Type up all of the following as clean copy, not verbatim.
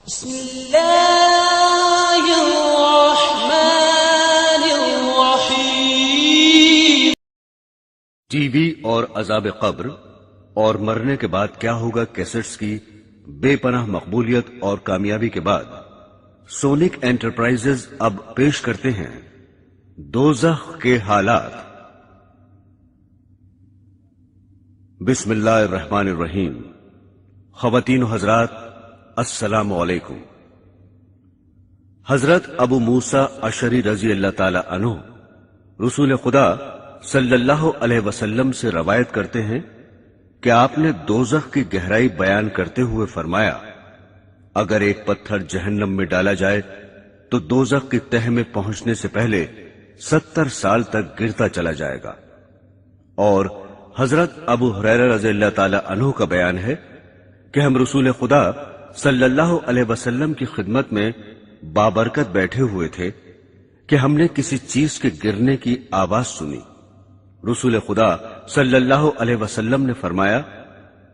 بسم اللہ الرحمن الرحیم۔ ٹی وی اور عذاب قبر اور مرنے کے بعد کیا ہوگا کیسٹس کی بے پناہ مقبولیت اور کامیابی کے بعد سونک انٹرپرائزز اب پیش کرتے ہیں دوزخ کے حالات۔ بسم اللہ الرحمن الرحیم۔ خواتین و حضرات، السلام علیکم۔ حضرت ابو موسیٰ اشعری رضی اللہ تعالی عنہ رسول خدا صلی اللہ علیہ وسلم سے روایت کرتے ہیں کہ آپ نے دوزخ کی گہرائی بیان کرتے ہوئے فرمایا، اگر ایک پتھر جہنم میں ڈالا جائے تو دوزخ کی تہ میں پہنچنے سے پہلے 70 سال تک گرتا چلا جائے گا۔ اور حضرت ابو ہریرہ رضی اللہ تعالی عنہ کا بیان ہے کہ ہم رسول خدا صلی اللہ علیہ وسلم کی خدمت میں بابرکت بیٹھے ہوئے تھے کہ ہم نے کسی چیز کے گرنے کی آواز سنی۔ رسول خدا صلی اللہ علیہ وسلم نے فرمایا،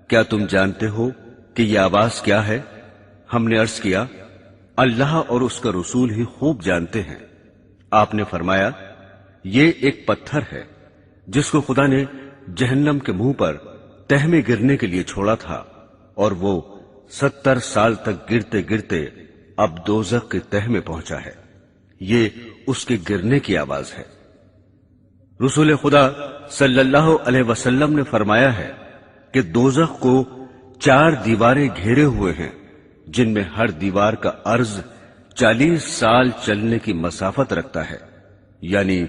کیا تم جانتے ہو کہ یہ آواز کیا ہے؟ ہم نے عرض کیا، اللہ اور اس کا رسول ہی خوب جانتے ہیں۔ آپ نے فرمایا، یہ ایک پتھر ہے جس کو خدا نے جہنم کے منہ پر تہ میں گرنے کے لیے چھوڑا تھا، اور وہ 70 سال تک گرتے گرتے اب دوزخ کی تہ میں پہنچا ہے۔ یہ اس کے گرنے کی آواز ہے۔ رسول خدا صلی اللہ علیہ وسلم نے فرمایا ہے کہ دوزخ کو 4 دیواریں گھیرے ہوئے ہیں، جن میں ہر دیوار کا عرض 40 سال چلنے کی مسافت رکھتا ہے، یعنی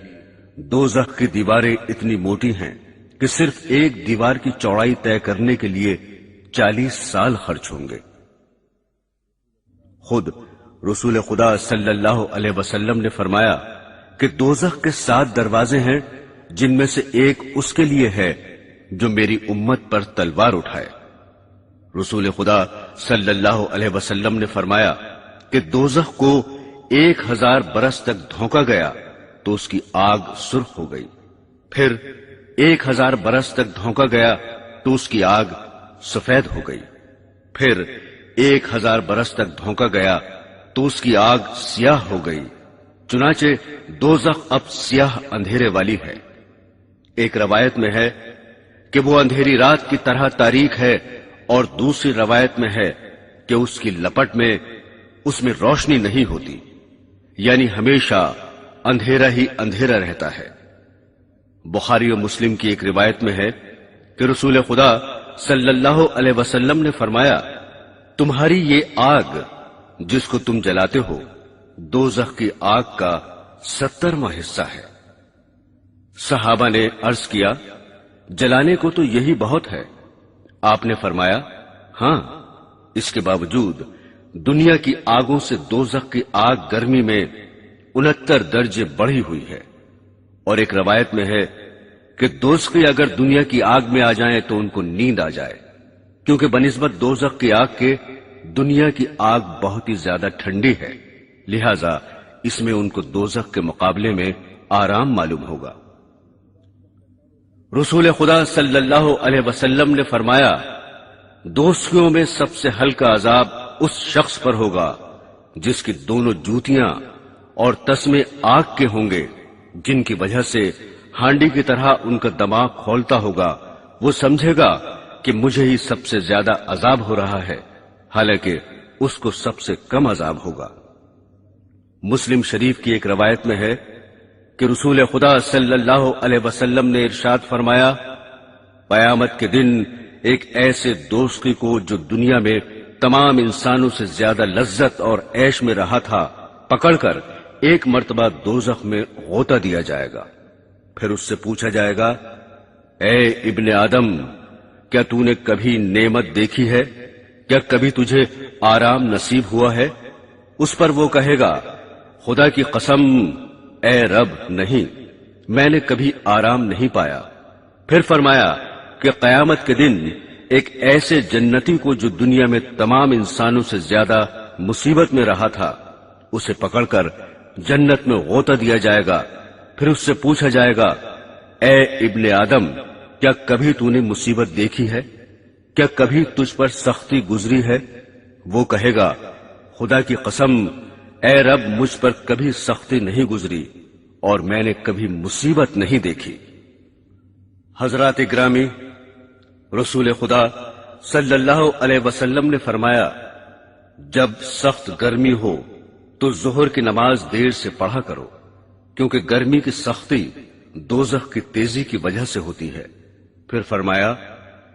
دوزخ کی دیواریں اتنی موٹی ہیں کہ صرف ایک دیوار کی چوڑائی طے کرنے کے لیے 40 سال خرچ ہوں گے۔ خود رسول خدا صلی اللہ علیہ وسلم نے فرمایا کہ دوزخ کے 7 دروازے ہیں، جن میں سے ایک اس کے لیے ہے جو میری امت پر تلوار اٹھائے۔ رسول خدا صلی اللہ علیہ وسلم نے فرمایا کہ دوزخ کو 1000 برس تک دھونکا گیا تو اس کی آگ سرخ ہو گئی، پھر 1000 برس تک دھونکا گیا تو اس کی آگ سفید ہو گئی، پھر 1000 برس تک دھونکا گیا تو اس کی آگ سیاہ ہو گئی۔ چنانچہ دوزخ اب سیاہ اندھیرے والی ہے۔ ایک روایت میں ہے کہ وہ اندھیری رات کی طرح تاریک ہے، اور دوسری روایت میں ہے کہ اس کی لپٹ میں اس میں روشنی نہیں ہوتی، یعنی ہمیشہ اندھیرا ہی اندھیرا رہتا ہے۔ بخاری و مسلم کی ایک روایت میں ہے کہ رسول خدا صلی اللہ علیہ وسلم نے فرمایا، تمہاری یہ آگ جس کو تم جلاتے ہو دوزخ کی آگ کا 70واں حصہ ہے۔ صحابہ نے عرض کیا، جلانے کو تو یہی بہت ہے۔ آپ نے فرمایا، ہاں، اس کے باوجود دنیا کی آگوں سے دوزخ کی آگ گرمی میں 69 درجے بڑھی ہوئی ہے۔ اور ایک روایت میں ہے کہ دوزخی اگر دنیا کی آگ میں آ جائیں تو ان کو نیند آ جائے، کیونکہ بنسبت دوزخ کی آگ کے دنیا کی آگ بہت ہی زیادہ ٹھنڈی ہے، لہذا اس میں ان کو دوزخ کے مقابلے میں آرام معلوم ہوگا۔ رسول خدا صلی اللہ علیہ وسلم نے فرمایا، دوزخیوں میں سب سے ہلکا عذاب اس شخص پر ہوگا جس کی دونوں جوتیاں اور تسمے آگ کے ہوں گے، جن کی وجہ سے ہانڈی کی طرح ان کا دماغ کھولتا ہوگا۔ وہ سمجھے گا کہ مجھے ہی سب سے زیادہ عذاب ہو رہا ہے، حالانکہ اس کو سب سے کم عذاب ہوگا۔ مسلم شریف کی ایک روایت میں ہے کہ رسول خدا صلی اللہ علیہ وسلم نے ارشاد فرمایا، قیامت کے دن ایک ایسے دوزخی کو جو دنیا میں تمام انسانوں سے زیادہ لذت اور عیش میں رہا تھا، پکڑ کر ایک مرتبہ دوزخ میں غوطہ دیا جائے گا۔ پھر اس سے پوچھا جائے گا، اے ابن آدم، کیا تو نے کبھی نعمت دیکھی ہے؟ کیا کبھی تجھے آرام نصیب ہوا ہے؟ اس پر وہ کہے گا، خدا کی قسم اے رب، نہیں، میں نے کبھی آرام نہیں پایا۔ پھر فرمایا کہ قیامت کے دن ایک ایسے جنتی کو جو دنیا میں تمام انسانوں سے زیادہ مصیبت میں رہا تھا، اسے پکڑ کر جنت میں غوطہ دیا جائے گا۔ پھر اس سے پوچھا جائے گا، اے ابن آدم، کیا کبھی تو نے مصیبت دیکھی ہے؟ کیا کبھی تجھ پر سختی گزری ہے؟ وہ کہے گا، خدا کی قسم اے رب مجھ پر کبھی سختی نہیں گزری اور میں نے کبھی مصیبت نہیں دیکھی۔ حضرات گرامی، رسول خدا صلی اللہ علیہ وسلم نے فرمایا، جب سخت گرمی ہو تو ظہر کی نماز دیر سے پڑھا کرو، کیونکہ گرمی کی سختی دوزخ کی تیزی کی وجہ سے ہوتی ہے۔ پھر فرمایا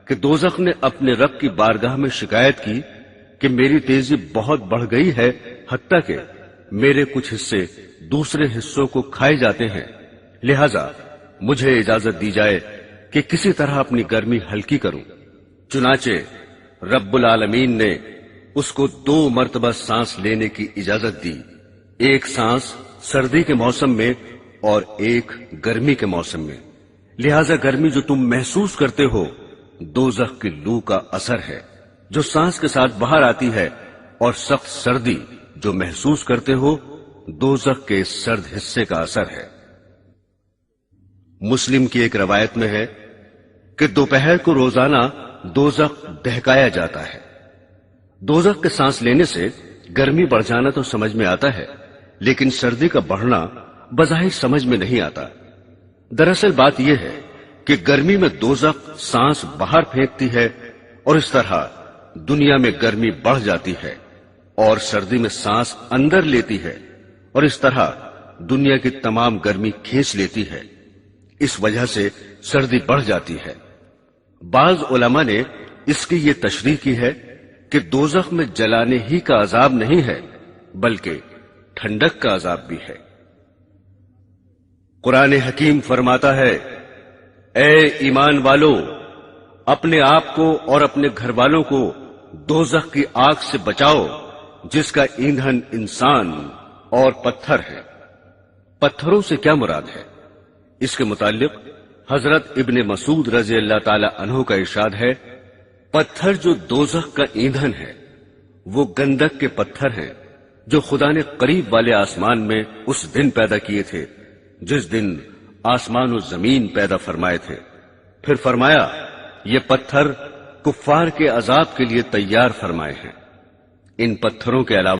کہ دوزخ نے اپنے رب کی بارگاہ میں شکایت کی کہ میری تیزی بہت بڑھ گئی ہے، حتیٰ کہ میرے کچھ حصے دوسرے حصوں کو کھائے جاتے ہیں، لہذا مجھے اجازت دی جائے کہ کسی طرح اپنی گرمی ہلکی کروں۔ چنانچہ رب العالمین نے اس کو 2 مرتبہ سانس لینے کی اجازت دی، ایک سانس سردی کے موسم میں اور ایک گرمی کے موسم میں۔ لہذا گرمی جو تم محسوس کرتے ہو دوزخ کی لو کا اثر ہے جو سانس کے ساتھ باہر آتی ہے، اور سخت سردی جو محسوس کرتے ہو دوزخ کے سرد حصے کا اثر ہے۔ مسلم کی ایک روایت میں ہے کہ دوپہر کو روزانہ دوزخ دہکایا جاتا ہے۔ دوزخ کے سانس لینے سے گرمی بڑھ جانا تو سمجھ میں آتا ہے، لیکن سردی کا بڑھنا بظاہر سمجھ میں نہیں آتا۔ دراصل بات یہ ہے کہ گرمی میں دوزخ سانس باہر پھینکتی ہے اور اس طرح دنیا میں گرمی بڑھ جاتی ہے، اور سردی میں سانس اندر لیتی ہے اور اس طرح دنیا کی تمام گرمی کھینچ لیتی ہے۔ اس وجہ سے سردی بڑھ جاتی ہے۔ بعض علماء نے اس کی یہ تشریح کی ہے کہ دوزخ میں جلانے ہی کا عذاب نہیں ہے بلکہ ٹھنڈک کا عذاب بھی ہے۔ قرآن حکیم فرماتا ہے، اے ایمان والو، اپنے آپ کو اور اپنے گھر والوں کو دوزخ کی آگ سے بچاؤ جس کا ایندھن انسان اور پتھر ہے۔ پتھروں سے کیا مراد ہے؟ اس کے متعلق حضرت ابن مسعود رضی اللہ تعالی عنہ کا ارشاد ہے، پتھر جو دوزخ کا ایندھن ہے وہ گندک کے پتھر ہیں جو خدا نے قریب والے آسمان میں اس دن پیدا کیے تھے جس دن آسمان و زمین پیدا فرمائے تھے۔ پھر فرمایا یہ پتھر کفار کے عذاب کے لیے تیار فرمائے ہیں۔ ان پتھروں کے علاوہ